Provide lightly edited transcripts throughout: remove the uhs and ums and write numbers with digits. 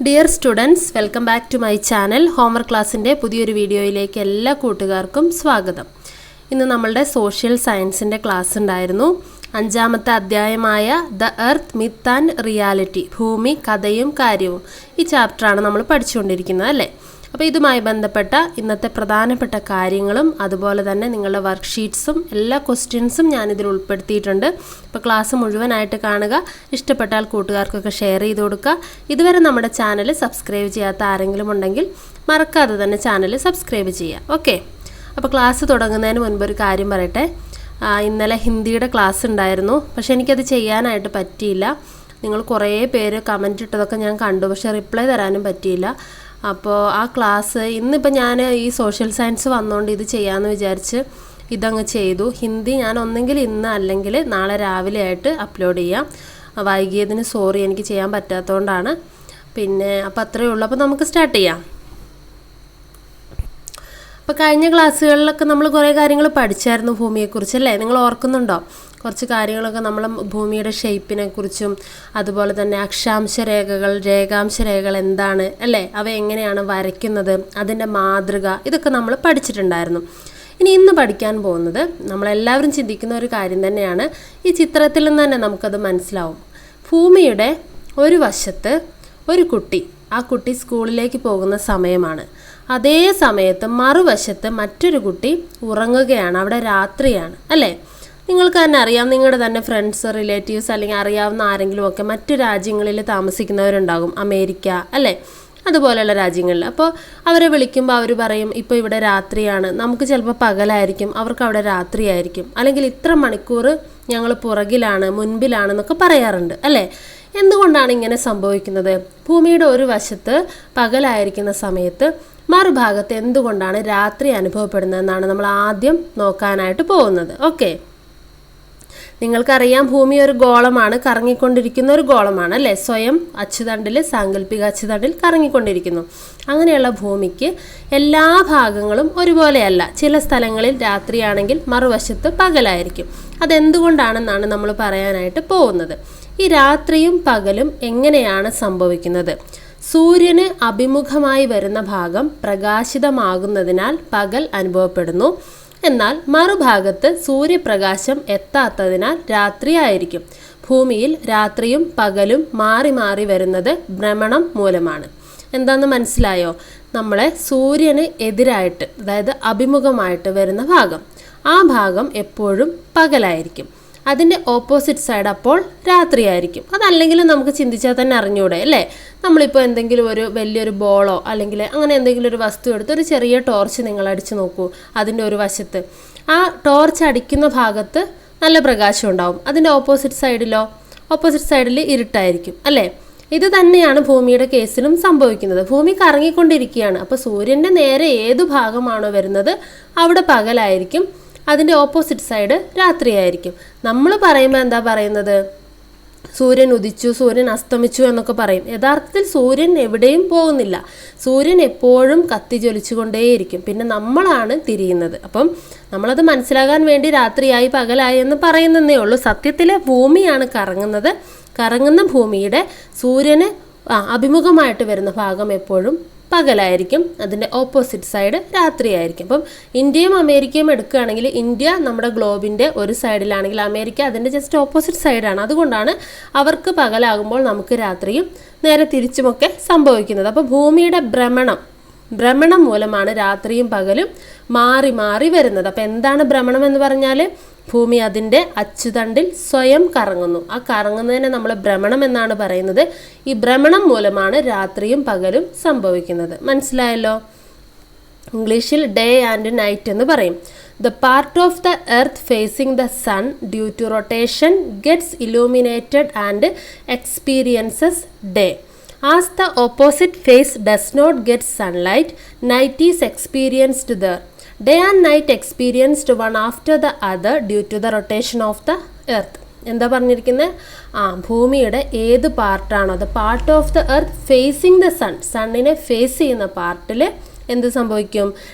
Dear students, welcome back to my channel. Homework ക്ലാസ്സിൻ്റെ പുതിയൊരു വീഡിയോയിലേക്ക് എല്ലാ കൂട്ടുകാർക്കും സ്വാഗതം. ഇന്ന് നമ്മളുടെ സോഷ്യൽ സയൻസിൻ്റെ ക്ലാസ് ഉണ്ടായിരുന്നു. 5ാമത്തെ അധ്യായമായ the earth myth and reality, ഭൂമി കഥയും കാര്യവും, ഈ ചാപ്റ്ററാണ് നമ്മൾ പഠിച്ചുകൊണ്ടിരിക്കുന്നത് അല്ലേ. അപ്പോൾ ഇതുമായി ബന്ധപ്പെട്ട ഇന്നത്തെ പ്രധാനപ്പെട്ട കാര്യങ്ങളും അതുപോലെ തന്നെ നിങ്ങളുടെ വർക്ക്ഷീറ്റ്സും എല്ലാ ക്വസ്റ്റ്യൻസും ഞാനിതിൽ ഉൾപ്പെടുത്തിയിട്ടുണ്ട്. അപ്പോൾ ക്ലാസ് മുഴുവനായിട്ട് കാണുക. ഇഷ്ടപ്പെട്ടാൽ കൂട്ടുകാർക്കൊക്കെ ഷെയർ ചെയ്ത് കൊടുക്കുക. ഇതുവരെ നമ്മുടെ ചാനൽ സബ്സ്ക്രൈബ് ചെയ്യാത്ത ആരെങ്കിലും ഉണ്ടെങ്കിൽ മറക്കാതെ തന്നെ ചാനൽ സബ്സ്ക്രൈബ് ചെയ്യുക. ഓക്കെ, അപ്പോൾ ക്ലാസ് തുടങ്ങുന്നതിന് മുൻപ് ഒരു കാര്യം പറയട്ടെ. ഇന്നലെ ഹിന്ദിയുടെ ക്ലാസ് ഉണ്ടായിരുന്നു, പക്ഷേ എനിക്കത് ചെയ്യാനായിട്ട് പറ്റിയില്ല. നിങ്ങൾ കുറേ പേര് കമൻറ്റ് ഇട്ടതൊക്കെ ഞാൻ കണ്ടു, പക്ഷേ റിപ്ലൈ തരാനും പറ്റിയില്ല. അപ്പോൾ ആ ക്ലാസ് ഇന്നിപ്പോൾ ഞാൻ ഈ സോഷ്യൽ സയൻസ് വന്നുകൊണ്ട് ഇത് ചെയ്യാമെന്ന് വിചാരിച്ച് ഇതങ്ങ് ചെയ്തു. ഹിന്ദി ഞാൻ ഒന്നെങ്കിൽ ഇന്ന് അല്ലെങ്കിൽ നാളെ രാവിലെ ആയിട്ട് അപ്ലോഡ് ചെയ്യാം. വൈകിയതിന് സോറി, എനിക്ക് ചെയ്യാൻ പറ്റാത്തതുകൊണ്ടാണ്. പിന്നെ അപ്പോൾ അത്രയേ ഉള്ളൂ. അപ്പോൾ നമുക്ക് സ്റ്റാർട്ട് ചെയ്യാം. അപ്പോൾ കഴിഞ്ഞ ക്ലാസ്സുകളിലൊക്കെ നമ്മൾ കുറേ കാര്യങ്ങൾ പഠിച്ചായിരുന്നു ഭൂമിയെക്കുറിച്ച് അല്ലേ, നിങ്ങൾ ഓർക്കുന്നുണ്ടോ? കുറച്ച് കാര്യങ്ങളൊക്കെ നമ്മൾ ഭൂമിയുടെ ഷേപ്പിനെ കുറിച്ചും അതുപോലെ തന്നെ അക്ഷാംശ രേഖകൾ, രേഖാംശ രേഖകൾ എന്താണ് അല്ലേ, അവ എങ്ങനെയാണ് വരയ്ക്കുന്നത്, അതിൻ്റെ മാതൃക, ഇതൊക്കെ നമ്മൾ പഠിച്ചിട്ടുണ്ടായിരുന്നു. ഇന്ന് പഠിക്കാൻ പോകുന്നത് നമ്മളെല്ലാവരും ചിന്തിക്കുന്ന ഒരു കാര്യം തന്നെയാണ്. ഈ ചിത്രത്തിൽ നിന്ന് തന്നെ നമുക്കത് മനസ്സിലാവും. ഭൂമിയുടെ ഒരു വശത്ത് ഒരു കുട്ടി, ആ കുട്ടി സ്കൂളിലേക്ക് പോകുന്ന സമയമാണ്. അതേ സമയത്ത് മറുവശത്ത് മറ്റൊരു കുട്ടി ഉറങ്ങുകയാണ്, അവിടെ രാത്രിയാണ് അല്ലേ. നിങ്ങൾക്ക് തന്നെ അറിയാം, നിങ്ങളുടെ തന്നെ ഫ്രണ്ട്സ്, റിലേറ്റീവ്സ് അല്ലെങ്കിൽ അറിയാവുന്ന ആരെങ്കിലുമൊക്കെ മറ്റു രാജ്യങ്ങളിൽ താമസിക്കുന്നവരുണ്ടാകും, അമേരിക്ക അല്ലേ, അതുപോലെയുള്ള രാജ്യങ്ങളിൽ. അപ്പോൾ അവരെ വിളിക്കുമ്പോൾ അവർ പറയും ഇപ്പോൾ ഇവിടെ രാത്രിയാണ്, നമുക്ക് ചിലപ്പോൾ പകലായിരിക്കും, അവർക്ക് അവിടെ രാത്രിയായിരിക്കും, അല്ലെങ്കിൽ ഇത്ര മണിക്കൂർ ഞങ്ങൾ പുറകിലാണ് മുൻപിലാണെന്നൊക്കെ പറയാറുണ്ട് അല്ലേ. എന്തുകൊണ്ടാണ് ഇങ്ങനെ സംഭവിക്കുന്നത്? ഭൂമിയുടെ ഒരു വശത്ത് പകലായിരിക്കുന്ന സമയത്ത് മറുഭാഗത്ത് എന്തുകൊണ്ടാണ് രാത്രി അനുഭവപ്പെടുന്നതെന്നാണ് നമ്മൾ ആദ്യം നോക്കാനായിട്ട് പോകുന്നത്. ഓക്കെ, നിങ്ങൾക്കറിയാം ഭൂമി ഒരു ഗോളമാണ്, കറങ്ങിക്കൊണ്ടിരിക്കുന്ന ഒരു ഗോളമാണ് അല്ലേ. സ്വയം അച്ചുതണ്ടിൽ, സാങ്കല്പിക അച്ചുതണ്ടിൽ കറങ്ങിക്കൊണ്ടിരിക്കുന്നു. അങ്ങനെയുള്ള ഭൂമിക്ക് എല്ലാ ഭാഗങ്ങളും ഒരുപോലെയല്ല. ചില സ്ഥലങ്ങളിൽ രാത്രിയാണെങ്കിൽ മറുവശത്ത് പകലായിരിക്കും. അതെന്തുകൊണ്ടാണെന്നാണ് നമ്മൾ പറയാനായിട്ട് പോകുന്നത്. ഈ രാത്രിയും പകലും എങ്ങനെയാണ് സംഭവിക്കുന്നത്? സൂര്യന് അഭിമുഖമായി വരുന്ന ഭാഗം പ്രകാശിതമാകുന്നതിനാൽ പകൽ അനുഭവപ്പെടുന്നു. എന്നാൽ മറുഭാഗത്ത് സൂര്യപ്രകാശം എത്താത്തതിനാൽ രാത്രിയായിരിക്കും. ഭൂമിയിൽ രാത്രിയും പകലും മാറി മാറി വരുന്നത് ഭ്രമണം മൂലമാണ്. എന്താണെന്ന് മനസ്സിലായോ? നമ്മളെ സൂര്യന് എതിരായിട്ട്, അതായത് അഭിമുഖമായിട്ട് വരുന്ന ഭാഗം, ആ ഭാഗം എപ്പോഴും പകലായിരിക്കും. അതിൻ്റെ ഓപ്പോസിറ്റ് സൈഡ് അപ്പോൾ രാത്രിയായിരിക്കും. അതല്ലെങ്കിൽ നമുക്ക് ചിന്തിച്ചാൽ തന്നെ അറിഞ്ഞൂടെ അല്ലേ. നമ്മളിപ്പോൾ എന്തെങ്കിലും ഒരു വലിയൊരു ബോളോ അല്ലെങ്കിൽ അങ്ങനെ എന്തെങ്കിലും ഒരു വസ്തു എടുത്ത് ഒരു ചെറിയ ടോർച്ച് നിങ്ങൾ അടിച്ച് നോക്കൂ. അതിൻ്റെ ഒരു വശത്ത് ആ ടോർച്ച് അടിക്കുന്ന ഭാഗത്ത് നല്ല പ്രകാശം ഉണ്ടാവും, അതിൻ്റെ ഓപ്പോസിറ്റ് സൈഡിൽ ഇരുട്ടായിരിക്കും അല്ലേ. ഇത് തന്നെയാണ് ഭൂമിയുടെ കേസിലും സംഭവിക്കുന്നത്. ഭൂമി കറങ്ങിക്കൊണ്ടിരിക്കുകയാണ്. അപ്പോൾ സൂര്യൻ്റെ നേരെ ഏതു ഭാഗമാണോ വരുന്നത് അവിടെ പകലായിരിക്കും, അതിൻ്റെ ഓപ്പോസിറ്റ് സൈഡ് രാത്രിയായിരിക്കും. നമ്മൾ പറയുമ്പോൾ എന്താ പറയുന്നത്? സൂര്യൻ ഉദിച്ചു, സൂര്യൻ അസ്തമിച്ചു എന്നൊക്കെ പറയും. യഥാർത്ഥത്തിൽ സൂര്യൻ എവിടെയും പോകുന്നില്ല. സൂര്യൻ എപ്പോഴും കത്തിജ്വലിച്ചുകൊണ്ടേയിരിക്കും. പിന്നെ നമ്മളാണ് തിരിയുന്നത്. അപ്പം നമ്മളത് മനസ്സിലാകാൻ വേണ്ടി രാത്രിയായി പകലായി എന്ന് പറയുന്നതേ ഉള്ളൂ. സത്യത്തിൽ ഭൂമിയാണ് കറങ്ങുന്നത്. കറങ്ങുന്ന ഭൂമിയുടെ സൂര്യന് അഭിമുഖമായിട്ട് വരുന്ന ഭാഗം എപ്പോഴും പകലായിരിക്കും, അതിൻ്റെ ഓപ്പോസിറ്റ് സൈഡ് രാത്രിയായിരിക്കും. അപ്പം ഇന്ത്യയും അമേരിക്കയും എടുക്കുകയാണെങ്കിൽ ഇന്ത്യ നമ്മുടെ ഗ്ലോബിൻ്റെ ഒരു സൈഡിലാണെങ്കിൽ അമേരിക്ക അതിൻ്റെ ജസ്റ്റ് ഓപ്പോസിറ്റ് സൈഡാണ്. അതുകൊണ്ടാണ് അവർക്ക് പകലാകുമ്പോൾ നമുക്ക് രാത്രിയും നേരെ തിരിച്ചുമൊക്കെ സംഭവിക്കുന്നത്. അപ്പോൾ ഭൂമിയുടെ ഭ്രമണം മൂലമാണ് രാത്രിയും പകലും മാറി മാറി വരുന്നത്. അപ്പോൾ എന്താണ് ഭ്രമണം എന്ന് പറഞ്ഞാൽ? ഭൂമി അതിൻ്റെ അച്ചുതണ്ടിൽ സ്വയം കറങ്ങുന്നു. ആ കറങ്ങുന്നതിനെ നമ്മൾ ഭ്രമണം എന്നാണ് പറയുന്നത്. ഈ ഭ്രമണം മൂലമാണ് രാത്രിയും പകലും സംഭവിക്കുന്നത്. മനസ്സിലായല്ലോ? ഇംഗ്ലീഷിൽ ഡേ ആൻഡ് നൈറ്റ് എന്ന് പറയും. The part of the earth facing the sun due to rotation gets illuminated and experiences day. As the opposite face does not get sunlight, night is experienced there. Day and night experienced one after the other due to the rotation of the earth. എന്താ പറഞ്ഞിരിക്കുന്നത്? ഭൂമിയുടെ ഏത് പാർട്ടാണോ, the part of the earth facing the sun, സണ്ണിനെ face ചെയ്യുന്ന പാർട്ടിൽ എന്ത് സംഭവിക്കും?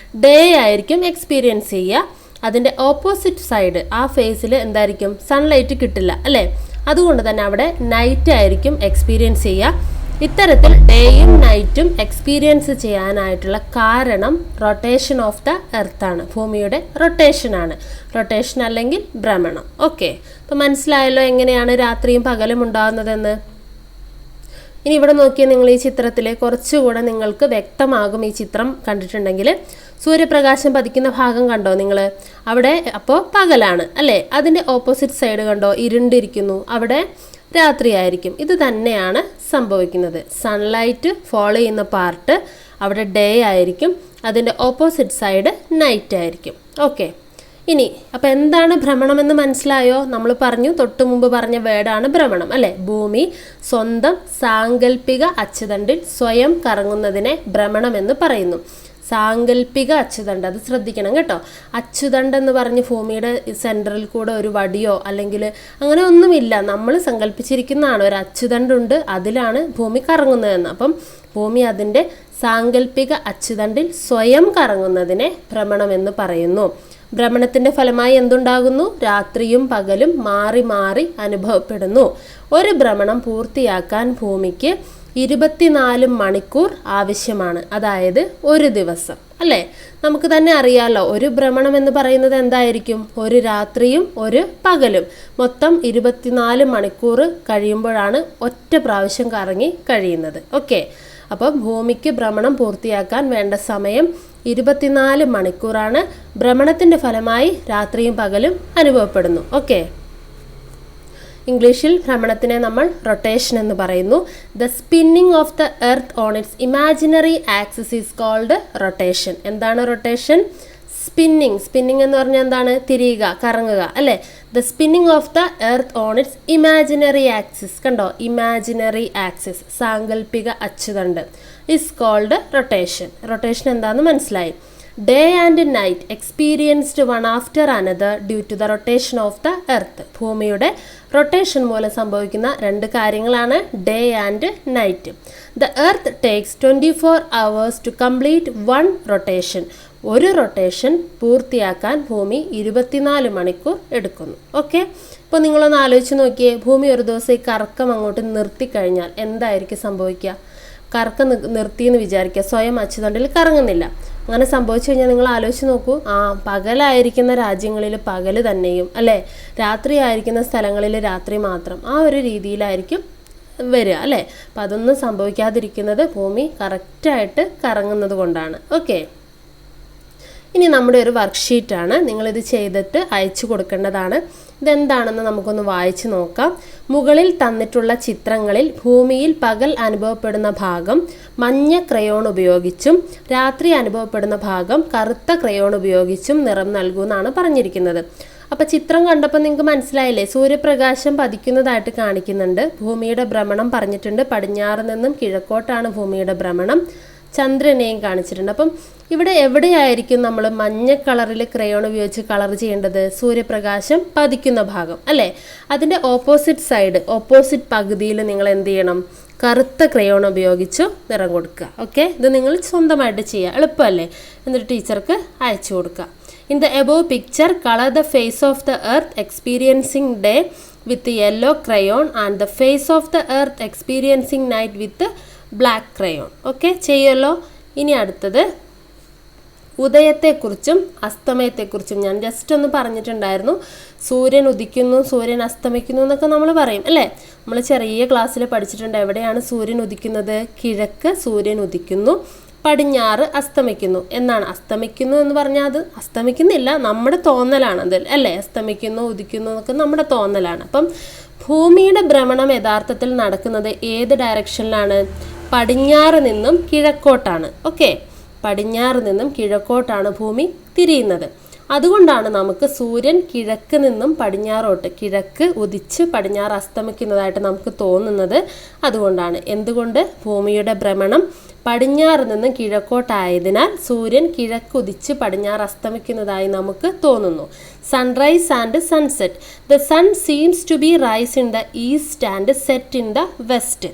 ഡേ ആയിരിക്കും എക്സ്പീരിയൻസ് ചെയ്യുക. അതിൻ്റെ ഓപ്പോസിറ്റ് സൈഡ്, ആ ഫേസിൽ എന്തായിരിക്കും? സൺലൈറ്റ് കിട്ടില്ല അല്ലേ. അതുകൊണ്ട് തന്നെ അവിടെ നൈറ്റ് ആയിരിക്കും എക്സ്പീരിയൻസ് ചെയ്യുക. ഇത്തരത്തിൽ ഡേയും നൈറ്റും എക്സ്പീരിയൻസ് ചെയ്യാനായിട്ടുള്ള കാരണം റൊട്ടേഷൻ ഓഫ് ദ എർത്ത് ആണ്, ഭൂമിയുടെ റൊട്ടേഷനാണ്. റൊട്ടേഷൻ അല്ലെങ്കിൽ ഭ്രമണം. ഓക്കെ, അപ്പോൾ മനസ്സിലായല്ലോ എങ്ങനെയാണ് രാത്രിയും പകലും ഉണ്ടാകുന്നതെന്ന്. ഇനി ഇവിടെ നോക്കിയാൽ നിങ്ങൾ ഈ ചിത്രത്തിൽ കുറച്ചുകൂടെ നിങ്ങൾക്ക് വ്യക്തമാകും. ഈ ചിത്രം കണ്ടിട്ടുണ്ടെങ്കിൽ സൂര്യപ്രകാശം പതിക്കുന്ന ഭാഗം കണ്ടോ നിങ്ങൾ? അവിടെ അപ്പോൾ പകലാണ് അല്ലേ? അതിൻ്റെ ഓപ്പോസിറ്റ് സൈഡ് കണ്ടോ, ഇരുണ്ടിരിക്കുന്നു, അവിടെ രാത്രിയായിരിക്കും. ഇത് തന്നെയാണ് സംഭവിക്കുന്നത്. സൺലൈറ്റ് ഫോളോ ചെയ്യുന്ന പാർട്ട് അവിടെ ഡേ ആയിരിക്കും, അതിൻ്റെ ഓപ്പോസിറ്റ് സൈഡ് നൈറ്റ് ആയിരിക്കും. ഓക്കെ, ഇനി അപ്പോൾ എന്താണ് ഭ്രമണമെന്ന് മനസ്സിലായോ? നമ്മൾ പറഞ്ഞു, തൊട്ടു മുമ്പ് പറഞ്ഞ വേർഡാണ് ഭ്രമണം അല്ലേ? ഭൂമി സ്വന്തം സാങ്കല്പിക അച്ചുതണ്ടിൽ സ്വയം കറങ്ങുന്നതിനെ ഭ്രമണം എന്ന് പറയുന്നു. സാങ്കല്പിക അച്ചുതണ്ട്, അത് ശ്രദ്ധിക്കണം കേട്ടോ. അച്ചുതണ്ട് എന്ന് പറഞ്ഞ് ഭൂമിയുടെ സെൻറ്ററിൽ കൂടെ ഒരു വടിയോ അല്ലെങ്കിൽ അങ്ങനെ ഒന്നുമില്ല. നമ്മൾ സങ്കല്പിച്ചിരിക്കുന്നതാണ് ഒരു അച്ചുതണ്ടുണ്ട്, അതിലാണ് ഭൂമി കറങ്ങുന്നതെന്ന്. അപ്പം ഭൂമി അതിൻ്റെ സാങ്കല്പിക അച്ചുതണ്ടിൽ സ്വയം കറങ്ങുന്നതിനെ ഭ്രമണമെന്ന് പറയുന്നു. ഭ്രമണത്തിൻ്റെ ഫലമായി എന്തുണ്ടാകുന്നു? രാത്രിയും പകലും മാറി മാറി അനുഭവപ്പെടുന്നു. ഒരു ഭ്രമണം പൂർത്തിയാക്കാൻ ഭൂമിക്ക് 24 മണിക്കൂർ ആവശ്യമാണ്, അതായത് ഒരു ദിവസം അല്ലേ? നമുക്ക് തന്നെ അറിയാമല്ലോ, ഒരു ഭ്രമണം എന്ന് പറയുന്നത് എന്തായിരിക്കും? ഒരു രാത്രിയും ഒരു പകലും, മൊത്തം 24 മണിക്കൂർ കഴിയുമ്പോഴാണ് ഒറ്റ പ്രാവശ്യം കറങ്ങി കഴിയുന്നത്. ഓക്കെ, അപ്പം ഭൂമിക്ക് ഭ്രമണം പൂർത്തിയാക്കാൻ വേണ്ട സമയം 24 മണിക്കൂറാണ്. ഭ്രമണത്തിൻ്റെ ഫലമായി രാത്രിയും പകലും അനുഭവപ്പെടുന്നു. ഓക്കെ, ഇംഗ്ലീഷിൽ ഭ്രമണത്തിനെ നമ്മൾ റൊട്ടേഷൻ എന്ന് പറയുന്നു. The spinning of the earth on its imaginary axis is called rotation. എന്താണ് റൊട്ടേഷൻ? സ്പിന്നിങ്. സ്പിന്നിങ് എന്ന് പറഞ്ഞാൽ എന്താണ്? തിരിയുക, കറങ്ങുക അല്ലേ? The spinning of the earth on its imaginary axis, കണ്ടോ? ഇമാജിനറി ആക്സിസ്, സാങ്കല്പിക അച്ചുതണ്ട്, ഈസ് കോൾഡ് റൊട്ടേഷൻ. റൊട്ടേഷൻ എന്താണെന്ന് മനസ്സിലായി. Day and night experienced one after another due to the rotation of the earth. ഭൂമിയുടെ റൊട്ടേഷൻ മൂലം സംഭവിക്കുന്ന രണ്ട് കാര്യങ്ങളാണ് day and night. The earth takes 24 hours to complete one rotation. ഒരു റൊട്ടേഷൻ പൂർത്തിയാക്കാൻ ഭൂമി 24 മണിക്കൂർ എടുക്കുന്നു. ഓക്കെ, ഇപ്പോൾ നിങ്ങളൊന്ന് ആലോചിച്ച് നോക്കിയേ, ഭൂമി ഒരു ദിവസം ഈ കറക്കം അങ്ങോട്ട് നിർത്തിക്കഴിഞ്ഞാൽ എന്തായിരിക്കും സംഭവിക്കുക? കറക്കം നിർത്തിയെന്ന് വിചാരിക്കുക, സ്വയം അച്ചുതണ്ടിൽ കറങ്ങുന്നില്ല. അങ്ങനെ സംഭവിച്ചു കഴിഞ്ഞാൽ നിങ്ങൾ ആലോചിച്ച് നോക്കൂ, പകലായിരിക്കുന്ന രാജ്യങ്ങളിൽ പകൽ തന്നെയും അല്ലേ, രാത്രി ആയിരിക്കുന്ന സ്ഥലങ്ങളിൽ രാത്രി മാത്രം, ആ ഒരു രീതിയിലായിരിക്കും വരിക അല്ലേ? അപ്പം അതൊന്നും സംഭവിക്കാതിരിക്കുന്നത് ഭൂമി കറക്റ്റായിട്ട് കറങ്ങുന്നത് കൊണ്ടാണ്. ഓക്കെ, ഇനി നമ്മുടെ ഒരു വർക്ക്ഷീറ്റാണ്, നിങ്ങളിത് ചെയ്തിട്ട് അയച്ചു കൊടുക്കേണ്ടതാണ്. ഇതെന്താണെന്ന് നമുക്കൊന്ന് വായിച്ചു നോക്കാം. മുകളിൽ തന്നിട്ടുള്ള ചിത്രങ്ങളിൽ ഭൂമിയിൽ പകൽ അനുഭവപ്പെടുന്ന ഭാഗം മഞ്ഞ ക്രയോൺ ഉപയോഗിച്ചും രാത്രി അനുഭവപ്പെടുന്ന ഭാഗം കറുത്ത ക്രയോൺ ഉപയോഗിച്ചും നിറം നൽകുമെന്നാണ് പറഞ്ഞിരിക്കുന്നത്. അപ്പോൾ ചിത്രം കണ്ടപ്പോൾ നിങ്ങൾക്ക് മനസ്സിലായില്ലേ? സൂര്യപ്രകാശം പതിക്കുന്നതായിട്ട് കാണിക്കുന്നുണ്ട്. ഭൂമിയുടെ ഭ്രമണം പറഞ്ഞിട്ടുണ്ട്, പടിഞ്ഞാറ് നിന്നും കിഴക്കോട്ടാണ് ഭൂമിയുടെ ഭ്രമണം. ചന്ദ്രനെയും കാണിച്ചിട്ടുണ്ട്. അപ്പം ഇവിടെ എവിടെയായിരിക്കും നമ്മൾ മഞ്ഞ കളറിൽ ക്രയോൺ ഉപയോഗിച്ച് കളർ ചെയ്യേണ്ടത്? സൂര്യപ്രകാശം പതിക്കുന്ന ഭാഗം അല്ലേ? അതിൻ്റെ ഓപ്പോസിറ്റ് സൈഡ്, ഓപ്പോസിറ്റ് പകുതിയിൽ നിങ്ങൾ എന്ത് ചെയ്യണം? കറുത്ത ക്രയോൺ ഉപയോഗിച്ച് നിറം കൊടുക്കുക. ഓക്കെ, ഇത് നിങ്ങൾ സ്വന്തമായിട്ട് ചെയ്യുക, എളുപ്പമല്ലേ? എന്നിട്ട് ടീച്ചർക്ക് അയച്ചു കൊടുക്കുക. In the above picture colour the face of the earth experiencing day with yellow crayon and the face of the earth experiencing night with black crayon. Okay, ചെയ്യുമല്ലോ. ഇനി അടുത്തത് ഉദയത്തെക്കുറിച്ചും അസ്തമയത്തെക്കുറിച്ചും ഞാൻ ജസ്റ്റ് ഒന്ന് പറഞ്ഞിട്ടുണ്ടായിരുന്നു. സൂര്യൻ ഉദിക്കുന്നു, സൂര്യൻ അസ്തമിക്കുന്നു എന്നൊക്കെ നമ്മൾ പറയും അല്ലേ? നമ്മൾ ചെറിയ ക്ലാസ്സിൽ പഠിച്ചിട്ടുണ്ട്. എവിടെയാണ് സൂര്യൻ ഉദിക്കുന്നത്? കിഴക്ക് സൂര്യൻ ഉദിക്കുന്നു, പടിഞ്ഞാറ് അസ്തമിക്കുന്നു എന്നാണ്. അസ്തമിക്കുന്നു എന്ന് പറഞ്ഞാൽ അത് അസ്തമിക്കുന്നില്ല, നമ്മുടെ തോന്നലാണ് അത് അല്ലേ? അസ്തമിക്കുന്നു, ഉദിക്കുന്നു എന്നൊക്കെ നമ്മുടെ തോന്നലാണ്. അപ്പം ഭൂമിയുടെ ഭ്രമണം യഥാർത്ഥത്തിൽ നടക്കുന്നത് ഏത് ഡയറക്ഷനിലാണ്? പടിഞ്ഞാറ് നിന്നും കിഴക്കോട്ടാണ്. ഓക്കെ, പടിഞ്ഞാറ് നിന്നും കിഴക്കോട്ടാണ് ഭൂമി തിരിയുന്നത്. അതുകൊണ്ടാണ് നമുക്ക് സൂര്യൻ കിഴക്ക് നിന്നും പടിഞ്ഞാറോട്ട്, കിഴക്ക് ഉദിച്ച് പടിഞ്ഞാറ് അസ്തമിക്കുന്നതായിട്ട് നമുക്ക് തോന്നുന്നത്. അതുകൊണ്ടാണ്. എന്തുകൊണ്ട്? ഭൂമിയുടെ ഭ്രമണം പടിഞ്ഞാറ് നിന്നും കിഴക്കോട്ടായതിനാൽ സൂര്യൻ കിഴക്ക് ഉദിച്ച് പടിഞ്ഞാറ് അസ്തമിക്കുന്നതായി നമുക്ക് തോന്നുന്നു. Sunrise and sunset. The sun seems to be rise in the east and set in the west.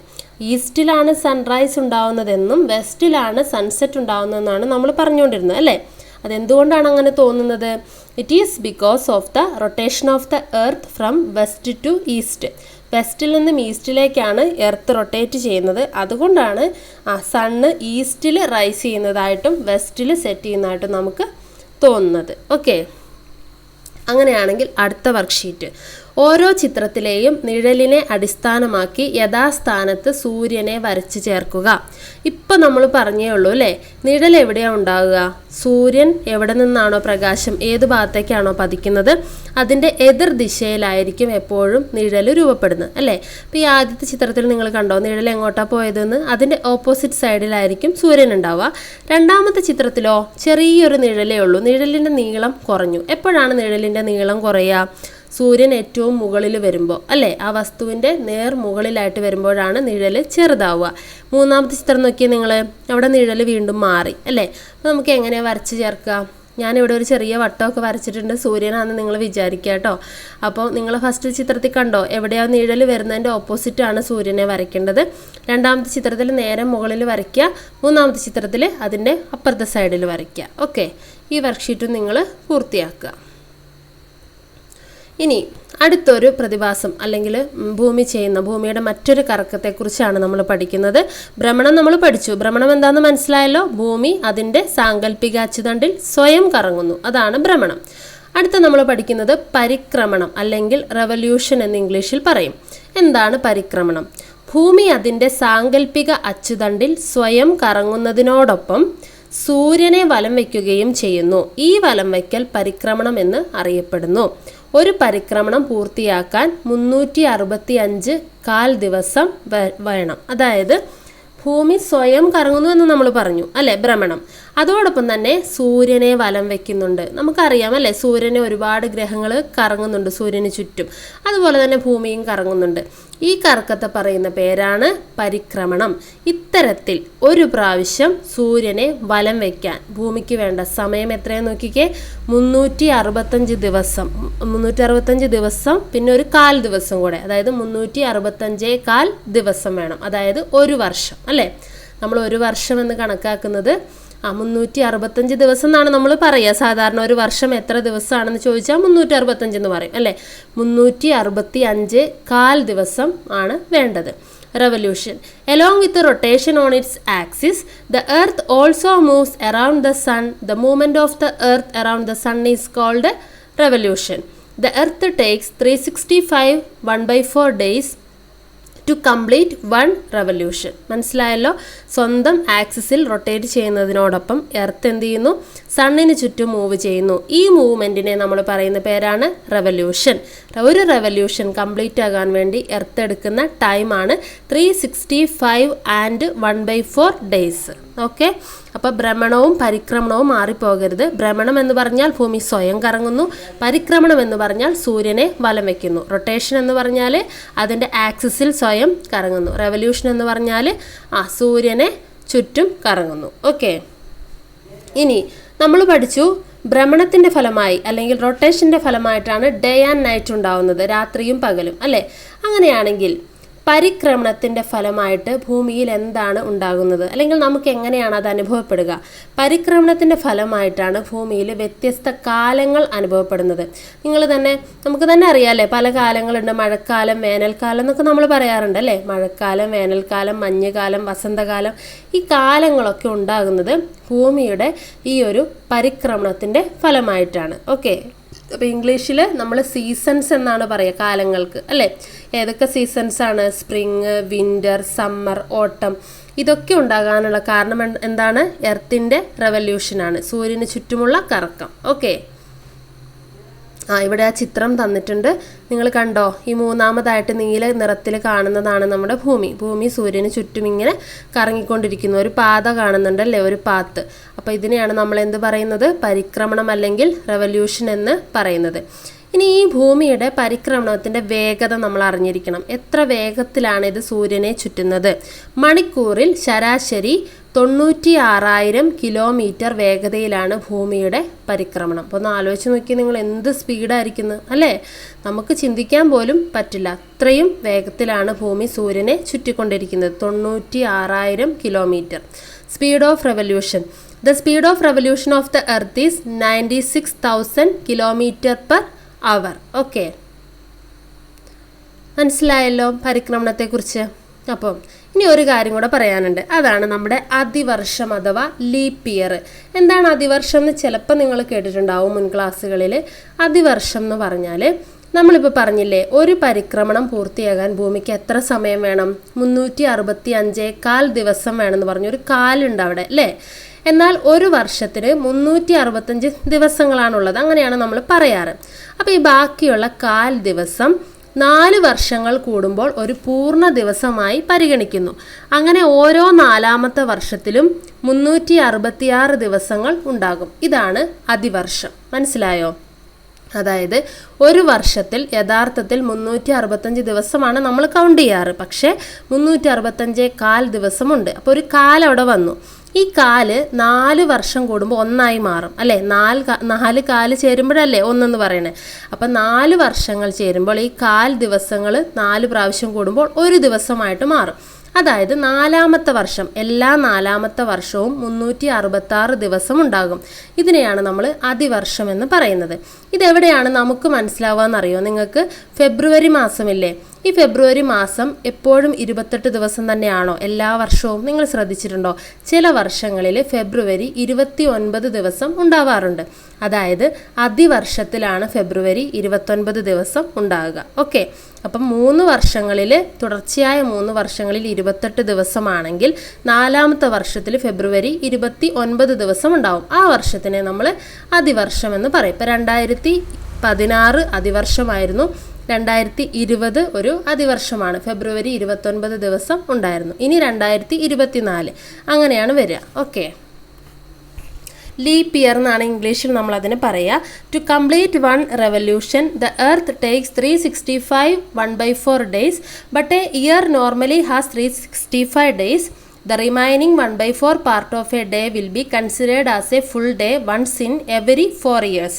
ഈസ്റ്റിലാണ് സൺറൈസ് ഉണ്ടാവുന്നതെന്നും വെസ്റ്റിലാണ് സൺസെറ്റ് ഉണ്ടാവുന്നതെന്നാണ് നമ്മൾ പറഞ്ഞുകൊണ്ടിരുന്നത് അല്ലേ? അതെന്തുകൊണ്ടാണ് അങ്ങനെ തോന്നുന്നത്? It is because of the rotation of the earth from west to east. വെസ്റ്റിൽ നിന്നും ഈസ്റ്റിലേക്കാണ് എർത്ത് റൊട്ടേറ്റ് ചെയ്യുന്നത്. അതുകൊണ്ടാണ് സണ്ണ് ഈസ്റ്റിൽ റൈസ് ചെയ്യുന്നതായിട്ടും വെസ്റ്റിൽ സെറ്റ് ചെയ്യുന്നതായിട്ടും നമുക്ക് തോന്നുന്നത്. ഓക്കെ, അങ്ങനെയാണെങ്കിൽ അടുത്ത വർക്ക്ഷീറ്റ്. ഓരോ ചിത്രത്തിലെയും നിഴലിനെ അടിസ്ഥാനമാക്കി യഥാസ്ഥാനത്ത് സൂര്യനെ വരച്ചു ചേർക്കുക. ഇപ്പം നമ്മൾ പറഞ്ഞേ ഉള്ളൂ അല്ലേ, നിഴൽ എവിടെയാണ് ഉണ്ടാവുക? സൂര്യൻ എവിടെ നിന്നാണോ പ്രകാശം ഏത് ഭാഗത്തേക്കാണോ പതിക്കുന്നത് അതിൻ്റെ എതിർ ദിശയിലായിരിക്കും എപ്പോഴും നിഴൽ രൂപപ്പെടുന്നത് അല്ലേ. അപ്പോൾ ഈ ആദ്യത്തെ ചിത്രത്തിൽ നിങ്ങൾ കണ്ടോ നിഴൽ എങ്ങോട്ടാണ് പോയതെന്ന്? അതിൻ്റെ ഓപ്പോസിറ്റ് സൈഡിലായിരിക്കും സൂര്യൻ ഉണ്ടാവുക. രണ്ടാമത്തെ ചിത്രത്തിലോ ചെറിയൊരു നിഴലേ ഉള്ളൂ, നിഴലിൻ്റെ നീളം കുറഞ്ഞു. എപ്പോഴാണ് നിഴലിൻ്റെ നീളം കുറയുക? സൂര്യൻ ഏറ്റവും മുകളിൽ വരുമ്പോൾ അല്ലേ, ആ വസ്തുവിൻ്റെ നേർ മുകളിലായിട്ട് വരുമ്പോഴാണ് നിഴൽ ചെറുതാവുക. മൂന്നാമത്തെ ചിത്രം നോക്കിയാൽ നിങ്ങൾ, അവിടെ നിഴൽ വീണ്ടും മാറി അല്ലേ. അപ്പോൾ നമുക്ക് എങ്ങനെയാണ് വരച്ച് ചേർക്കുക? ഞാനിവിടെ ഒരു ചെറിയ വട്ടമൊക്കെ വരച്ചിട്ടുണ്ട്, സൂര്യനാണെന്ന് നിങ്ങൾ വിചാരിക്കുക കേട്ടോ. അപ്പോൾ നിങ്ങൾ ഫസ്റ്റ് ചിത്രത്തിൽ കണ്ടോ എവിടെയാണ് നിഴൽ വരുന്നതിൻ്റെ ഓപ്പോസിറ്റാണ് സൂര്യനെ വരയ്ക്കേണ്ടത്. രണ്ടാമത്തെ ചിത്രത്തിൽ നേരെ മുകളിൽ വരയ്ക്കുക, മൂന്നാമത്തെ ചിത്രത്തിൽ അതിൻ്റെ അപ്പുറത്തെ സൈഡിൽ വരയ്ക്കുക. ഓക്കെ, ഈ വർക്ക്ഷീറ്റും നിങ്ങൾ പൂർത്തിയാക്കുക. ഇനി അടുത്തൊരു പ്രതിഭാസം അല്ലെങ്കിൽ ഭൂമിയുടെ മറ്റൊരു കറക്കത്തെക്കുറിച്ചാണ് നമ്മൾ പഠിക്കുന്നത്. ഭ്രമണം നമ്മൾ പഠിച്ചു. ഭ്രമണം എന്താണെന്ന് മനസ്സിലായല്ലോ. ഭൂമി അതിൻ്റെ സാങ്കല്പിക അച്ചുതണ്ടിൽ സ്വയം കറങ്ങുന്നു, അതാണ് ഭ്രമണം. അടുത്ത നമ്മൾ പഠിക്കുന്നത് പരിക്രമണം അല്ലെങ്കിൽ റെവല്യൂഷൻ എന്ന് ഇംഗ്ലീഷിൽ പറയും. എന്താണ് പരിക്രമണം? ഭൂമി അതിൻ്റെ സാങ്കല്പിക അച്ചുതണ്ടിൽ സ്വയം കറങ്ങുന്നതിനോടൊപ്പം സൂര്യനെ വലം വയ്ക്കുകയും ചെയ്യുന്നു. ഈ വലം വയ്ക്കൽ പരിക്രമണം എന്ന് അറിയപ്പെടുന്നു. ഒരു പരിക്രമണം പൂർത്തിയാക്കാൻ 365 കാൽ ദിവസം വേണം. അതായത് ഭൂമി സ്വയം കറങ്ങുന്നു എന്ന് നമ്മൾ പറഞ്ഞു അല്ലേ, ഭ്രമണം. അതോടൊപ്പം തന്നെ സൂര്യനെ വലം വയ്ക്കുന്നുണ്ട്. നമുക്കറിയാം അല്ലേ, സൂര്യനെ ഒരുപാട് ഗ്രഹങ്ങൾ കറങ്ങുന്നുണ്ട് സൂര്യന് ചുറ്റും. അതുപോലെ തന്നെ ഭൂമിയും കറങ്ങുന്നുണ്ട്. ഈ കറക്കത്തെ പറയുന്ന പേരാണ് പരിക്രമണം. ഇത്തരത്തിൽ ഒരു പ്രാവശ്യം സൂര്യനെ വലം വയ്ക്കാൻ ഭൂമിക്ക് വേണ്ട സമയം എത്രയെന്ന് നോക്കിക്കേ, 365 ദിവസം. 365 ദിവസം പിന്നെ ഒരു കാൽ ദിവസം കൂടെ, അതായത് 365 ദിവസം വേണം. അതായത് ഒരു വർഷം അല്ലേ. നമ്മൾ ഒരു വർഷം എന്ന് കണക്കാക്കുന്നത് 365 ദിവസം എന്നാണ് നമ്മൾ പറയുക. സാധാരണ ഒരു വർഷം എത്ര ദിവസമാണെന്ന് ചോദിച്ചാൽ 365 എന്ന് പറയും അല്ലേ. 365 കാൽ ദിവസം ആണ് വേണ്ടത്. Revolution. Along with the rotation on its axis, the earth also moves around the sun. The movement of the earth around the sun is called revolution. The earth takes 365 1/4 days to complete one revolution. മനസ്സിലായല്ലോ. സ്വന്തം ആക്സിസിൽ rotate ചെയ്യുന്നതിനോടൊപ്പം earth എന്ത് ചെയ്യുന്നു? സണ്ണിന് ചുറ്റും move ചെയ്യുന്നു. ഈ മൂവ്മെൻറ്റിനെ നമ്മൾ പറയുന്ന പേരാണ് റെവല്യൂഷൻ. ഒരു റെവല്യൂഷൻ കംപ്ലീറ്റ് ആകാൻ വേണ്ടി എർത്ത് എടുക്കുന്ന ടൈമാണ് 365 and 1/4 ഡേയ്സ്. ഓക്കെ, അപ്പോൾ ഭ്രമണവും പരിക്രമണവും മാറിപ്പോകരുത്. ഭ്രമണം എന്ന് പറഞ്ഞാൽ ഭൂമി സ്വയം കറങ്ങുന്നു, പരിക്രമണം എന്ന് പറഞ്ഞാൽ സൂര്യനെ വലം വയ്ക്കുന്നു. റൊട്ടേഷൻ എന്ന് പറഞ്ഞാൽ അതിൻ്റെ ആക്സിസിൽ സ്വയം കറങ്ങുന്നു. റെവല്യൂഷൻ എന്ന് പറഞ്ഞാൽ സൂര്യനെ ചുറ്റും കറങ്ങുന്നു. ഓക്കെ, ഇനി നമ്മൾ പഠിച്ചു ഭ്രമണത്തിൻ്റെ ഫലമായി അല്ലെങ്കിൽ റൊട്ടേഷൻ്റെ ഫലമായിട്ടാണ് ഡേ ആൻഡ് നൈറ്റ് ഉണ്ടാവുന്നത്, രാത്രിയും പകലും അല്ലേ. അങ്ങനെയാണെങ്കിൽ പരിക്രമണത്തിൻ്റെ ഫലമായിട്ട് ഭൂമിയിൽ എന്താണ് ഉണ്ടാകുന്നത്, അല്ലെങ്കിൽ നമുക്ക് എങ്ങനെയാണ് അത് അനുഭവപ്പെടുക? പരിക്രമണത്തിൻ്റെ ഫലമായിട്ടാണ് ഭൂമിയിൽ വ്യത്യസ്ത കാലങ്ങൾ അനുഭവപ്പെടുന്നത്. നമുക്ക് തന്നെ അറിയാമല്ലേ, പല കാലങ്ങളുണ്ട്. മഴക്കാലം, വേനൽക്കാലം എന്നൊക്കെ നമ്മൾ പറയാറുണ്ട് അല്ലേ. മഴക്കാലം, വേനൽക്കാലം, മഞ്ഞുകാലം, വസന്തകാലം. ഈ കാലങ്ങളൊക്കെ ഉണ്ടാകുന്നത് ഭൂമിയുടെ ഈ ഒരു പരിക്രമണത്തിൻ്റെ ഫലമായിട്ടാണ്. ഓക്കെ, അപ്പോൾ ഇംഗ്ലീഷിൽ നമ്മൾ സീസൺസ് എന്നാണ് പറയുക കാലങ്ങൾക്ക് അല്ലേ. ഏതൊക്കെ സീസൺസാണ്? സ്പ്രിങ്, വിൻ്റർ, സമ്മർ, ഓട്ടം. ഇതൊക്കെ ഉണ്ടാകാനുള്ള കാരണം എന്താണ്? എർത്തിൻ്റെ റെവല്യൂഷനാണ്, സൂര്യന് ചുറ്റുമുള്ള കറക്കം. ഓക്കെ, ഇവിടെ ആ ചിത്രം തന്നിട്ടുണ്ട്, നിങ്ങൾ കണ്ടോ? ഈ മൂന്നാമതായിട്ട് നീല നിറത്തിൽ കാണുന്നതാണ് നമ്മുടെ ഭൂമി സൂര്യന് ചുറ്റും ഇങ്ങനെ കറങ്ങിക്കൊണ്ടിരിക്കുന്നു. ഒരു പാത കാണുന്നുണ്ടല്ലേ, ഒരു പാത്ത്. അപ്പോൾ ഇതിനെയാണ് നമ്മൾ എന്ത് പറയുന്നത്? പരിക്രമണം അല്ലെങ്കിൽ റെവല്യൂഷൻ എന്ന് പറയുന്നത്. ഇനി ഈ ഭൂമിയുടെ പരിക്രമണത്തിൻ്റെ വേഗത നമ്മൾ അറിഞ്ഞിരിക്കണം. എത്ര വേഗത്തിലാണ് ഇത് സൂര്യനെ ചുറ്റുന്നത്? മണിക്കൂറിൽ ശരാശരി 96,000 കിലോമീറ്റർ വേഗതയിലാണ് ഭൂമിയുടെ പരിക്രമണം. അപ്പോൾ ഒന്ന് ആലോചിച്ച് നോക്കി, നിങ്ങൾ എന്ത് സ്പീഡായിരിക്കുന്നു അല്ലേ. നമുക്ക് ചിന്തിക്കാൻ പോലും പറ്റില്ല, അത്രയും വേഗത്തിലാണ് ഭൂമി സൂര്യനെ ചുറ്റിക്കൊണ്ടിരിക്കുന്നത്. 96,000 kilometre. Speed of revolution. The speed of revolution of the earth is 96,000 km/h. Okay, മനസ്സിലായല്ലോ പരിക്രമണത്തെക്കുറിച്ച്. അപ്പം ഇനി ഒരു കാര്യം കൂടെ പറയാനുണ്ട്, അതാണ് നമ്മുടെ അതിവർഷം അഥവാ ലീപ്പ് ഇയർ. എന്താണ് അതിവർഷം എന്ന് ചിലപ്പോൾ നിങ്ങൾ കേട്ടിട്ടുണ്ടാവും മുൻ ക്ലാസ്സുകളിൽ. അതിവർഷം എന്ന് പറഞ്ഞാൽ നമ്മളിപ്പോൾ പറഞ്ഞില്ലേ, ഒരു പരിക്രമണം പൂർത്തിയാകാൻ ഭൂമിക്ക് എത്ര സമയം വേണം? 365.25 ദിവസം വേണമെന്ന് പറഞ്ഞു. ഒരു കാലുണ്ട് അവിടെ അല്ലേ. എന്നാൽ ഒരു വർഷത്തിന് 365 ദിവസങ്ങളാണുള്ളത്, അങ്ങനെയാണ് നമ്മൾ പറയാറ്. അപ്പോൾ ഈ ബാക്കിയുള്ള 1/4 ദിവസം 4 വർഷങ്ങൾ കൂടുമ്പോൾ ഒരു പൂർണ്ണ ദിവസമായി പരിഗണിക്കുന്നു. അങ്ങനെ ഓരോ 4ാമത്തെ വർഷത്തിലും 366 ദിവസങ്ങൾ ഉണ്ടാകും. ഇതാണ് അതിവർഷം. മനസ്സിലായോ? അതായത് ഒരു വർഷത്തിൽ യഥാർത്ഥത്തിൽ 365 ദിവസമാണ് നമ്മൾ കൗണ്ട് ചെയ്യാറ്. പക്ഷേ 365.25 ദിവസമുണ്ട്. അപ്പോൾ ഒരു കാല് അവിടെ വന്നു. ഈ കാല് 4 വർഷം കൂടുമ്പോൾ 1 മാറും അല്ലേ. 4 കാല് ചേരുമ്പോഴല്ലേ 1 പറയണേ. അപ്പം 4 വർഷങ്ങൾ ചേരുമ്പോൾ ഈ 4 ദിവസങ്ങൾ 4 പ്രാവശ്യം കൂടുമ്പോൾ ഒരു ദിവസമായിട്ട് മാറും. അതായത് 4ാമത്തെ വർഷം, എല്ലാ 4ാമത്തെ വർഷവും 366 ദിവസം ഉണ്ടാകും. ഇതിനെയാണ് നമ്മൾ അതിവർഷം എന്ന് പറയുന്നത്. ഇതെവിടെയാണ് നമുക്ക് മനസ്സിലാവാന്നറിയോ നിങ്ങൾക്ക്? ഫെബ്രുവരി മാസമില്ലേ, ഈ ഫെബ്രുവരി മാസം എപ്പോഴും 28 ദിവസം തന്നെയാണോ എല്ലാ വർഷവും? നിങ്ങൾ ശ്രദ്ധിച്ചിട്ടുണ്ടോ? ചില വർഷങ്ങളിൽ ഫെബ്രുവരി 29 ദിവസം ഉണ്ടാവാറുണ്ട്. അതായത് അതിവർഷത്തിലാണ് ഫെബ്രുവരി 29 ദിവസം ഉണ്ടാകുക. ഓക്കെ, അപ്പം 3 വർഷങ്ങളിൽ തുടർച്ചയായ 3 വർഷങ്ങളിൽ 28 ദിവസമാണെങ്കിൽ 4ാമത്തെ വർഷത്തിൽ ഫെബ്രുവരി 29 ദിവസം ഉണ്ടാവും. ആ വർഷത്തിനെ നമ്മൾ അതിവർഷം എന്ന് പറയും. ഇപ്പം 2016 അതിവർഷമായിരുന്നു, 2020 ഒരു അതിവർഷമാണ്. ഫെബ്രുവരി 29 ദിവസം ഉണ്ടായിരുന്നു. ഇനി 2024 അങ്ങനെയാണ് വരിക. ഓക്കെ, ലീപ്പ് ഇയർ എന്നാണ് ഇംഗ്ലീഷിൽ നമ്മൾ അതിന് പറയുക. To complete 1 revolution the earth takes 365 1/4 days, but a year normally has 365 days. The remaining 1/4 part of a day will be considered as a full day once in every 4 years.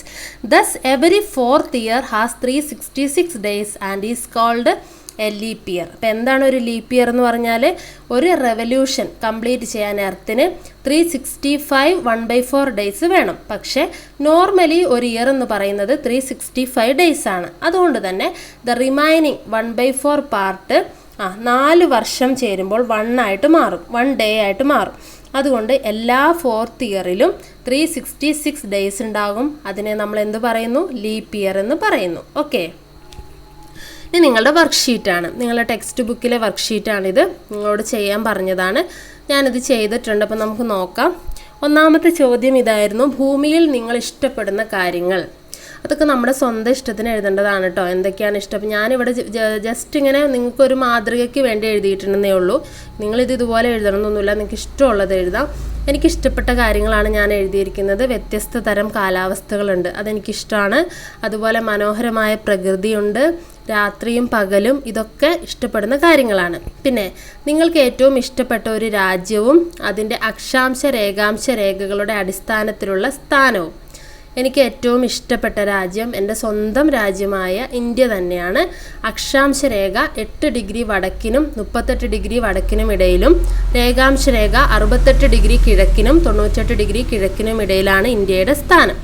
Thus, every 4th year has 366 days and is called A leap year. അപ്പം എന്താണ് ഒരു leap year എന്ന് പറഞ്ഞാൽ? ഒരു revolution complete ചെയ്യാൻ എർത്തിന് 365 1/4 days വേണം. പക്ഷേ normally ഒരു ഇയർ എന്ന് പറയുന്നത് 365 days ആണ്. അതുകൊണ്ട് തന്നെ ദ റിമൈനിങ് 1/4 പാർട്ട് 4 വർഷം ചേരുമ്പോൾ 1 ആയിട്ട് മാറും, 1 day ആയിട്ട് മാറും. അതുകൊണ്ട് എല്ലാ 4th ഇയറിലും 366 days ഉണ്ടാകും. അതിനെ നമ്മൾ എന്ത് പറയുന്നു? ലീപ്പ് ഇയർ എന്ന് പറയുന്നു. ഓക്കെ, ഇനി നിങ്ങളുടെ വർക്ക്ഷീറ്റാണ്, നിങ്ങളുടെ ടെക്സ്റ്റ് ബുക്കിലെ വർക്ക്ഷീറ്റാണിത്. നിങ്ങളോട് ചെയ്യാൻ പറഞ്ഞതാണ്, ഞാനിത് ചെയ്തിട്ടുണ്ട്. അപ്പം നമുക്ക് നോക്കാം. 1ാമത്തെ ചോദ്യം ഇതായിരുന്നു, ഭൂമിയിൽ നിങ്ങൾ ഇഷ്ടപ്പെടുന്ന കാര്യങ്ങൾ. അതൊക്കെ നമ്മുടെ സ്വന്തം ഇഷ്ടത്തിന് എഴുതേണ്ടതാണ് കേട്ടോ. എന്തൊക്കെയാണ് ഇഷ്ടം? ഞാനിവിടെ ജസ്റ്റ് ഇങ്ങനെ നിങ്ങൾക്കൊരു മാതൃകയ്ക്ക് വേണ്ടി എഴുതിയിട്ടുണ്ടെന്നേ ഉള്ളൂ. നിങ്ങളിത് ഇതുപോലെ എഴുതണമെന്നൊന്നുമില്ല, നിങ്ങൾക്ക് ഇഷ്ടമുള്ളത് എഴുതാം. എനിക്കിഷ്ടപ്പെട്ട കാര്യങ്ങളാണ് ഞാൻ എഴുതിയിരിക്കുന്നത്. വ്യത്യസ്ത തരം കാലാവസ്ഥകളുണ്ട്, അതെനിക്കിഷ്ടമാണ്. അതുപോലെ മനോഹരമായ പ്രകൃതിയുണ്ട്, രാത്രിയും പകലും, ഇതൊക്കെ ഇഷ്ടപ്പെടുന്ന കാര്യങ്ങളാണ്. പിന്നെ നിങ്ങൾക്ക് ഏറ്റവും ഇഷ്ടപ്പെട്ട ഒരു രാജ്യവും അതിൻ്റെ അക്ഷാംശ രേഖാംശ രേഖകളുടെ അടിസ്ഥാനത്തിലുള്ള സ്ഥാനവും. എനിക്ക് ഏറ്റവും ഇഷ്ടപ്പെട്ട രാജ്യം എൻ്റെ സ്വന്തം രാജ്യമായ ഇന്ത്യ തന്നെയാണ്. അക്ഷാംശ രേഖ 8 ഡിഗ്രി വടക്കിനും 38 ഡിഗ്രി വടക്കിനും ഇടയിലും, രേഖാംശ രേഖ 68 ഡിഗ്രി കിഴക്കിനും 98 ഡിഗ്രി കിഴക്കിനും ഇടയിലാണ് ഇന്ത്യയുടെ സ്ഥാനം.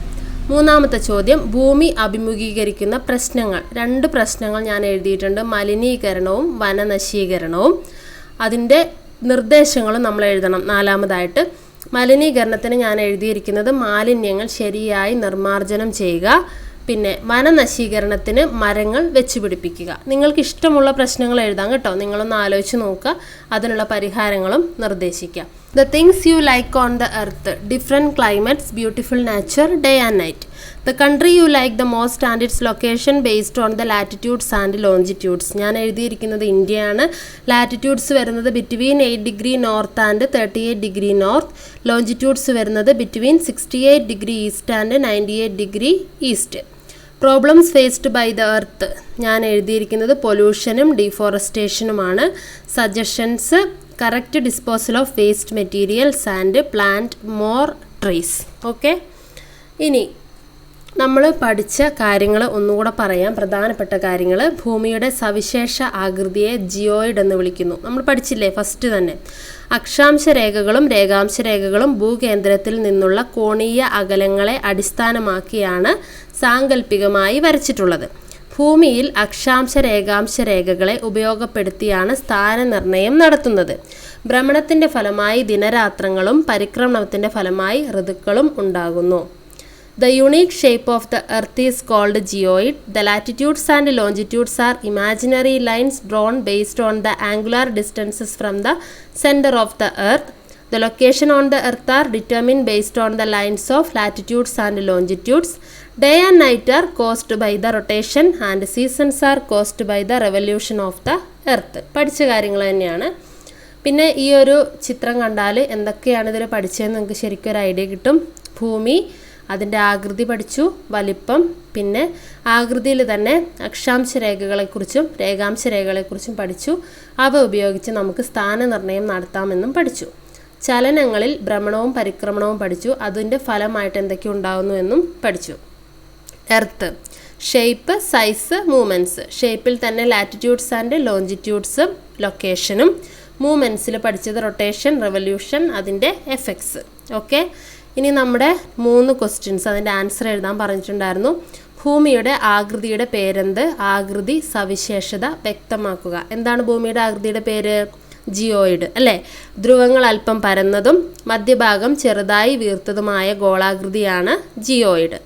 3ാമത്തെ ചോദ്യം, ഭൂമി അഭിമുഖീകരിക്കുന്ന പ്രശ്നങ്ങൾ. 2 പ്രശ്നങ്ങൾ ഞാൻ എഴുതിയിട്ടുണ്ട്, മലിനീകരണവും വനനശീകരണവും. അതിൻ്റെ നിർദ്ദേശങ്ങളും നമ്മൾ എഴുതണം. 4ാമതായിട്ട് മലിനീകരണത്തിന് ഞാൻ എഴുതിയിരിക്കുന്നത് മാലിന്യങ്ങൾ ശരിയായി നിർമ്മാർജ്ജനം ചെയ്യുക. പിന്നെ വനനശീകരണത്തിന് മരങ്ങൾ വെച്ചുപിടിപ്പിക്കുക. നിങ്ങൾക്ക് ഇഷ്ടമുള്ള പ്രശ്നങ്ങൾ എഴുതാം കേട്ടോ. നിങ്ങളൊന്ന് ആലോചിച്ച് നോക്കുക, അതിനുള്ള പരിഹാരങ്ങളും നിർദ്ദേശിക്കുക. The things you like on the earth: different climates, beautiful nature, day and night. The country you like the most and its location based on the latitudes and longitudes. ഞാൻ എഴുതിയിരിക്കുന്നത് ഇന്ത്യയാണ്. ലാറ്റിറ്റ്യൂഡ്സ് വരുന്നത് between 8 degree north and 38 degree north. Longitudes വരുന്നത് between 68 degree east and 98 degree east. Problems faced by the earth ഞാൻ എഴുതിയിരിക്കുന്നത് പൊല്യൂഷനും ഡീഫോറസ്റ്റേഷനുമാണ്. Suggestions: correct disposal of waste materials and plant more trees. Okay, ഇനി നമ്മൾ പഠിച്ച കാര്യങ്ങൾ ഒന്നുകൂടെ പറയാം. പ്രധാനപ്പെട്ട കാര്യങ്ങൾ. ഭൂമിയുടെ സവിശേഷ ആകൃതിയെ ജിയോയിഡ് എന്ന് വിളിക്കുന്നു. നമ്മൾ പഠിച്ചില്ലേ ഫസ്റ്റ് തന്നെ. അക്ഷാംശ രേഖകളും രേഖാംശ രേഖകളും ഭൂകേന്ദ്രത്തിൽ നിന്നുള്ള കോണീയ അകലങ്ങളെ അടിസ്ഥാനമാക്കിയാണ് സാങ്കല്പികമായി വരച്ചിട്ടുള്ളത്. ഭൂമിയിൽ അക്ഷാംശ രേഖാംശ രേഖകളെ ഉപയോഗപ്പെടുത്തിയാണ് സ്ഥാനനിർണയം നടത്തുന്നത്. ഭ്രമണത്തിൻ്റെ ഫലമായി ദിനരാത്രങ്ങളും പരിക്രമണത്തിൻ്റെ ഫലമായി ഋതുക്കളും ഉണ്ടാകുന്നു. The unique shape of the earth is called geoid. The latitudes and longitudes are imaginary lines drawn based on the angular distances from the center of the earth. The location on the earth are determined based on the lines of latitudes and longitudes. Day and night are caused by the rotation and seasons are caused by the revolution of the earth. പഠിച്ച കാര്യങ്ങൾ തന്നെയാണ്. പിന്നെ ഈ ഒരു ചിത്രം കണ്ടാൽ എന്തൊക്കെയാണ് ഇതിൽ പഠിച്ചതെന്ന് നിങ്ങൾക്ക് ശരിക്കും ഒരു ഐഡിയ കിട്ടും. ഭൂമി, അതിൻ്റെ ആകൃതി പഠിച്ചു, വലിപ്പം, പിന്നെ ആകൃതിയിൽ തന്നെ അക്ഷാംശ രേഖകളെക്കുറിച്ചും രേഖാംശ രേഖകളെക്കുറിച്ചും പഠിച്ചു. അവ ഉപയോഗിച്ച് നമുക്ക് സ്ഥാനനിർണയം നടത്താമെന്നും പഠിച്ചു. ചലനങ്ങളിൽ ഭ്രമണവും പരിക്രമണവും പഠിച്ചു. അതിൻ്റെ ഫലമായിട്ട് എന്തൊക്കെ ഉണ്ടാകുന്നു എന്നും പഠിച്ചു. Earth, shape, size, movements. ഷേപ്പിൽ തന്നെ ലാറ്റിറ്റ്യൂഡ്സ് ആൻഡ് ലോഞ്ചിറ്റ്യൂഡ്സും ലൊക്കേഷനും. മൂവ്മെൻറ്റ്സിൽ പഠിച്ചത് റൊട്ടേഷൻ, റെവല്യൂഷൻ, അതിൻ്റെ എഫക്ട്സ്. ഓക്കെ, ഇനി നമ്മുടെ 3 ക്വസ്റ്റ്യൻസ്, അതിൻ്റെ ആൻസർ എഴുതാൻ പറഞ്ഞിട്ടുണ്ടായിരുന്നു. ഭൂമിയുടെ ആകൃതിയുടെ പേരെന്ത്? ആകൃതി സവിശേഷത വ്യക്തമാക്കുക. എന്താണ് ഭൂമിയുടെ ആകൃതിയുടെ പേര്? ജിയോയിഡ് അല്ലേ. ധ്രുവങ്ങൾ അല്പം പരന്നതും മധ്യഭാഗം ചെറുതായി വീർത്തതുമായ ഗോളാകൃതിയാണ് ജിയോയിഡ്.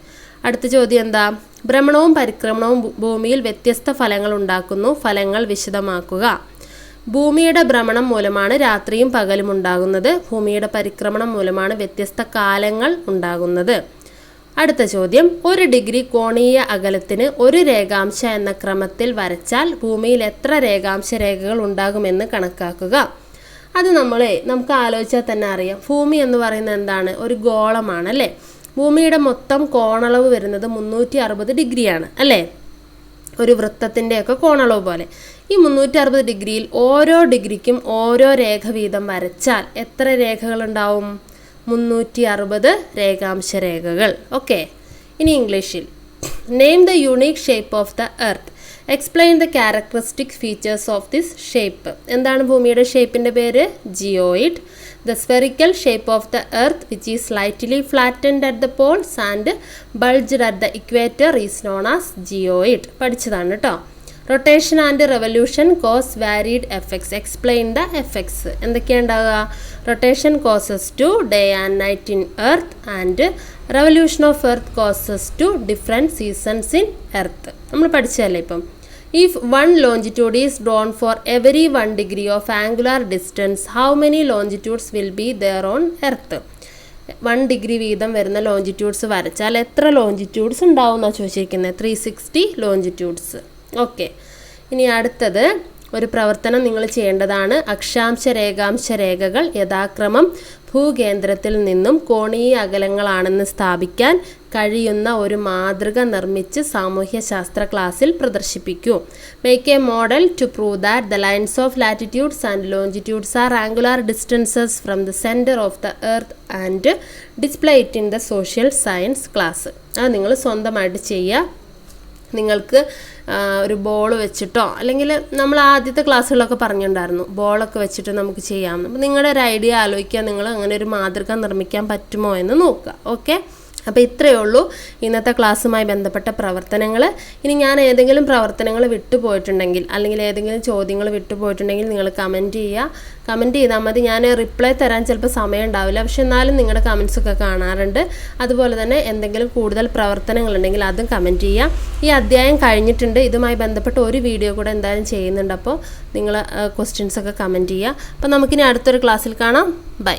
അടുത്ത ചോദ്യം എന്താ? ഭ്രമണവും പരിക്രമണവും ഭൂമിയിൽ വ്യത്യസ്ത ഫലങ്ങൾ ഉണ്ടാക്കുന്നു. ഫലങ്ങൾ വിശദമാക്കുക. ഭൂമിയുടെ ഭ്രമണം മൂലമാണ് രാത്രിയും പകലും ഉണ്ടാകുന്നത്. ഭൂമിയുടെ പരിക്രമണം മൂലമാണ് വ്യത്യസ്ത കാലങ്ങൾ ഉണ്ടാകുന്നത്. അടുത്ത ചോദ്യം, 1 ഡിഗ്രി കോണീയ അകലത്തിന് ഒരു രേഖാംശ എന്ന ക്രമത്തിൽ വരച്ചാൽ ഭൂമിയിൽ എത്ര രേഖാംശ രേഖകൾ ഉണ്ടാകുമെന്ന് കണക്കാക്കുക. അത് നമുക്ക് ആലോചിച്ചാൽ തന്നെ അറിയാം. ഭൂമി എന്ന് പറയുന്നത് എന്താണ്? ഒരു ഗോളമാണ് അല്ലേ. ഭൂമിയുടെ മൊത്തം കോണളവ് വരുന്നത് 360 ഡിഗ്രിയാണ് അല്ലേ. ഒരു വൃത്തത്തിൻ്റെയൊക്കെ കോണളവ് പോലെ. ഈ 360 ഡിഗ്രിയിൽ ഓരോ ഡിഗ്രിക്കും ഓരോ രേഖ വീതം വരച്ചാൽ എത്ര രേഖകളുണ്ടാവും? 360 രേഖാംശ രേഖകൾ. ഓക്കെ, ഇനി ഇംഗ്ലീഷിൽ. Name the unique shape of the earth. Explain the characteristic features of this shape. എന്താണ് ഭൂമിയുടെ ഷേപ്പിൻ്റെ പേര്? Geoid. The spherical shape of the earth, which is slightly flattened at the poles and bulged at the equator, is known as geoid. പഠിച്ചതാണ് കേട്ടോ. Rotation and revolution cause varied effects. Explain the effects. എന്തൊക്കെയാണ് ഉണ്ടാവുക? Rotation causes to day and night in earth and revolution of earth causes to different seasons in earth. നമ്മൾ പഠിച്ചതല്ലേ ഇപ്പം. If one longitude is drawn for every 1 degree of angular distance, how many longitudes will be there on earth? 1 degree വീതം വരുന്ന longitudes വരച്ചാൽ എത്ര longitudes ഉണ്ടാവും എന്നാണ് ചോദിച്ചിരിക്കുന്നത്? 360 longitudes. Okay, ഇനി അടുത്തത് ഒരു പ്രവർത്തനം നിങ്ങൾ ചെയ്യേണ്ടതാണ്. അക്ഷാംശ രേഖാംശ രേഖകൾ യഥാക്രമം ഭൂകേന്ദ്രത്തിൽ നിന്നും കോണീയ അകലങ്ങളാണെന്ന് സ്ഥാപിക്കാൻ കഴിയുന്ന ഒരു മാതൃക നിർമ്മിച്ച് സാമൂഹ്യശാസ്ത്ര ക്ലാസ്സിൽ പ്രദർശിപ്പിക്കൂ. Make a model to prove that the lines of latitudes and longitudes are angular distances from the centre of the earth and display it in the social science class. അത് നിങ്ങൾ സ്വന്തമായിട്ട് ചെയ്യുക. നിങ്ങൾക്ക് ഒരു ബോൾ വെച്ചിട്ടോ, അല്ലെങ്കിൽ നമ്മൾ ആദ്യത്തെ ക്ലാസ്സുകളൊക്കെ പറഞ്ഞിട്ടുണ്ടായിരുന്നു ബോളൊക്കെ വെച്ചിട്ട് നമുക്ക് ചെയ്യാം. അപ്പോൾ നിങ്ങളുടെ ഒരു ഐഡിയ ആലോചിക്കുക, നിങ്ങൾ അങ്ങനെ ഒരു മാതൃക നിർമ്മിക്കാൻ പറ്റുമോ എന്ന് നോക്കുക. ഓക്കെ, അപ്പോൾ ഇത്രയേ ഉള്ളൂ ഇന്നത്തെ ക്ലാസ്സുമായി ബന്ധപ്പെട്ട പ്രവർത്തനങ്ങൾ. ഇനി ഞാൻ ഏതെങ്കിലും പ്രവർത്തനങ്ങൾ വിട്ടുപോയിട്ടുണ്ടെങ്കിൽ അല്ലെങ്കിൽ ഏതെങ്കിലും ചോദ്യങ്ങൾ വിട്ടുപോയിട്ടുണ്ടെങ്കിൽ നിങ്ങൾ കമൻറ്റ് ചെയ്യുക. കമൻറ്റ് ചെയ്താൽ മതി. ഞാൻ റിപ്ലൈ തരാൻ ചിലപ്പോൾ സമയം ഉണ്ടാവില്ല, പക്ഷെ എന്നാലും നിങ്ങളുടെ കമൻസൊക്കെ കാണാറുണ്ട്. അതുപോലെ തന്നെ എന്തെങ്കിലും കൂടുതൽ പ്രവർത്തനങ്ങളുണ്ടെങ്കിൽ അതും കമൻറ്റ് ചെയ്യുക. ഈ അധ്യായം കഴിഞ്ഞിട്ടുണ്ട്. ഇതുമായി ബന്ധപ്പെട്ട ഒരു വീഡിയോ കൂടെ എന്തായാലും ചെയ്യുന്നുണ്ട്. അപ്പോൾ നിങ്ങൾ ക്വസ്റ്റ്യൻസൊക്കെ കമൻറ്റ് ചെയ്യുക. അപ്പോൾ നമുക്കിനി അടുത്തൊരു ക്ലാസ്സിൽ കാണാം. ബൈ.